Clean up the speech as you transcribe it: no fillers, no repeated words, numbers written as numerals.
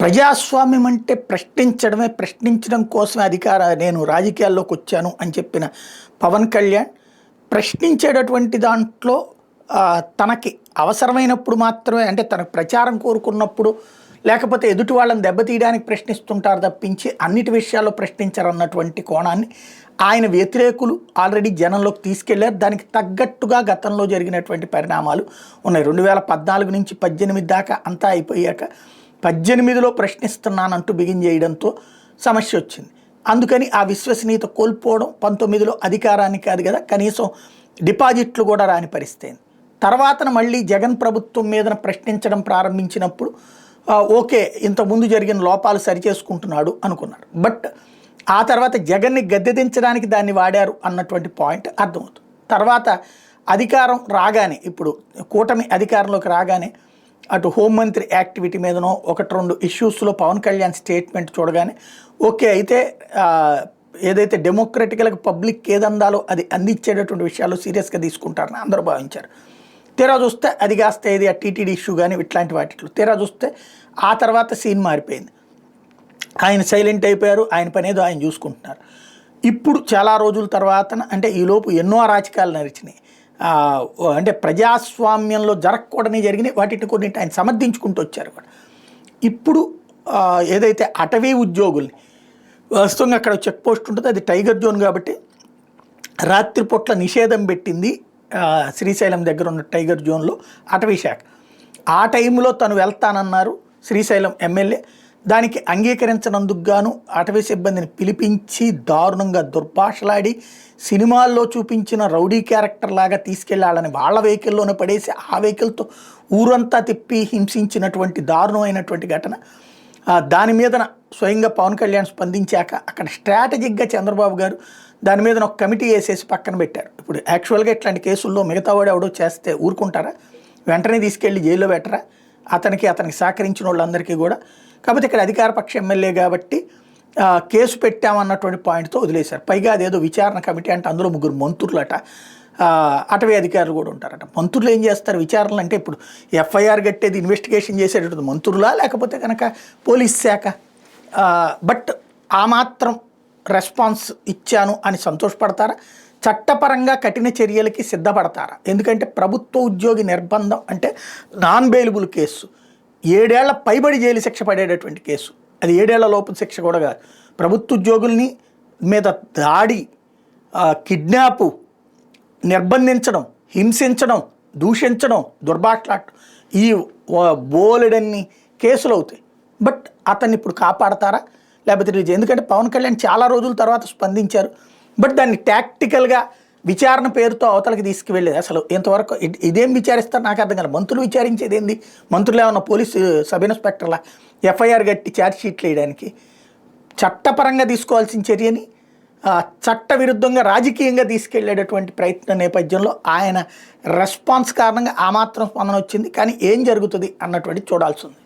ప్రజాస్వామ్యం అంటే ప్రశ్నించడమే, ప్రశ్నించడం కోసమే నేను రాజకీయాల్లోకి వచ్చాను అని చెప్పిన పవన్ కళ్యాణ్ ప్రశ్నించేటటువంటి దాంట్లో తనకి అవసరమైనప్పుడు మాత్రమే, అంటే తనకు ప్రచారం కోరుకున్నప్పుడు లేకపోతే ఎదుటి వాళ్ళని దెబ్బతీయడానికి ప్రశ్నిస్తుంటారు తప్పించి అన్నిటి విషయాల్లో ప్రశ్నించారన్నటువంటి కోణాన్ని ఆయన వ్యతిరేకులు ఆల్రెడీ జనంలోకి తీసుకెళ్లారు. దానికి తగ్గట్టుగా గతంలో జరిగినటువంటి పరిణామాలు ఉన్నాయి. 2014 నుంచి 18 దాకా అంతా అయిపోయాక 18లో ప్రశ్నిస్తున్నానంటూ బిగిన్ చేయడంతో సమస్య వచ్చింది. అందుకని ఆ విశ్వసనీయత కోల్పోవడం, 19లో అధికారాన్ని కాదు కదా కనీసం డిపాజిట్లు కూడా రాని పరిస్థితి. తర్వాతన మళ్ళీ జగన్ ప్రభుత్వం మీద ప్రశ్నించడం ప్రారంభించినప్పుడు ఓకే, ఇంతకుముందు జరిగిన లోపాలు సరిచేసుకుంటున్నాడు అనుకున్నారు. బట్ ఆ తర్వాత జగన్ని గద్దెదించడానికి దాన్ని వాడారు అన్నటువంటి పాయింట్ అర్థమవుతుంది. తర్వాత అధికారం రాగానే, ఇప్పుడు కూటమి అధికారంలోకి రాగానే అటు హోంమంత్రి యాక్టివిటీ మీదనో 1-2 ఇష్యూస్లో పవన్ కళ్యాణ్ స్టేట్మెంట్ చూడగానే ఓకే, అయితే ఏదైతే డెమోక్రటికల్గా పబ్లిక్ ఏదందాలో అది అందించేటటువంటి విషయాలు సీరియస్గా తీసుకుంటారని అందరూ భావించారు. తీరా చూస్తే అది కాస్త ఏది ఆ టీటీడీ ఇష్యూ కానీ ఇట్లాంటి వాటిలో తీరా చూస్తే ఆ తర్వాత సీన్ మారిపోయింది. ఆయన సైలెంట్ అయిపోయారు, ఆయన పనేదో ఆయన చూసుకుంటున్నారు. ఇప్పుడు చాలా రోజుల తర్వాత, అంటే ఈలోపు ఎన్నో అరాచకాలు నడిచినాయి, అంటే ప్రజాస్వామ్యంలో జరగకూడని జరిగినాయి, వాటిని కొన్నింటి ఆయన సమర్థించుకుంటూ వచ్చారు కూడా. ఇప్పుడు ఏదైతే అటవీ ఉద్యోగుల్ని, వాస్తవంగా అక్కడ చెక్ పోస్ట్ ఉంటుంది, అది టైగర్ జోన్ కాబట్టి రాత్రిపూట్ల నిషేధం పెట్టింది శ్రీశైలం దగ్గర ఉన్న టైగర్ జోన్లో అటవీ శాఖ. ఆ టైంలో తను వెళ్తానన్నారు శ్రీశైలం ఎమ్మెల్యే. దానికి అంగీకరించనందుకు గాను అటవీ సిబ్బందిని పిలిపించి దారుణంగా దుర్భాషలాడి సినిమాల్లో చూపించిన రౌడీ క్యారెక్టర్ లాగా తీసుకెళ్లాలని వాళ్ళ వెహికల్లోనే పడేసి ఆ వెహికల్తో ఊరంతా తిప్పి హింసించినటువంటి దారుణమైనటువంటి ఘటన. దాని మీద స్వయంగా పవన్ కళ్యాణ్ స్పందించాక అక్కడ స్ట్రాటజిక్గా చంద్రబాబు గారు దాని మీద ఒక కమిటీ వేసేసి పక్కన పెట్టారు. ఇప్పుడు యాక్చువల్గా ఇట్లాంటి కేసుల్లో మిగతా వాడు ఎవడో చేస్తే ఊరుకుంటారా? వెంటనే తీసుకెళ్ళి జైల్లో పెట్టరా అతనికి సహకరించిన వాళ్ళందరికీ కూడా. కాకపోతే ఇక్కడ అధికారపక్ష ఎమ్మెల్యే కాబట్టి కేసు పెట్టామన్నటువంటి పాయింట్తో వదిలేశారు. పైగా అదేదో విచారణ కమిటీ అంటే అందులో 3 మంత్రులట, అటవీ అధికారులు కూడా ఉంటారట. మంత్రులు ఏం చేస్తారు విచారణలు అంటే? ఇప్పుడు ఎఫ్ఐఆర్ కట్టేది, ఇన్వెస్టిగేషన్ చేసేటటువంటి మంత్రులా లేకపోతే కనుక పోలీస్ శాఖ? బట్ ఆ మాత్రం రెస్పాన్స్ ఇచ్చాను అని సంతోషపడతారా? చట్టపరంగా కఠిన చర్యలకి సిద్ధపడతారా? ఎందుకంటే ప్రభుత్వ ఉద్యోగి నిర్బంధం అంటే నాన్ బెయిలబుల్ కేసు, 7 ఏళ్ల పైబడి జైలు శిక్ష పడేటటువంటి కేసు. అది 7 ఏళ్ల లోపు శిక్ష కూడా కాదు. ప్రభుత్వ ఉద్యోగుల్ని మీద దాడి, కిడ్నాపు, నిర్బంధించడం, హింసించడం, దూషించడం, దుర్భాషలాడటం, ఈ బోలెడన్ని కేసులు అవుతాయి. బట్ అతన్ని ఇప్పుడు కాపాడతారా లేకపోతే? ఎందుకంటే పవన్ కళ్యాణ్ చాలా రోజుల తర్వాత స్పందించారు. బట్ దాన్ని టాక్టికల్గా విచారణ పేరుతో అవతలకి తీసుకువెళ్ళేది. అసలు ఇంతవరకు ఇదేం విచారిస్తారు నాకు అర్థం కాదు. మంత్రులు విచారించేది ఏంది? మంత్రులు ఏమన్నా పోలీసు సబ్ ఇన్స్పెక్టర్లా ఎఫ్ఐఆర్ కట్టి ఛార్జ్ షీట్లు వేయడానికి? చట్టపరంగా తీసుకోవాల్సిన చర్యని చట్ట విరుద్ధంగా రాజకీయంగా తీసుకెళ్లేటటువంటి ప్రయత్న నేపథ్యంలో ఆయన రెస్పాన్స్ కారణంగా ఆ మాత్రం స్పందన వచ్చింది. కానీ ఏం జరుగుతుంది అన్నటువంటి చూడాల్సి ఉంది.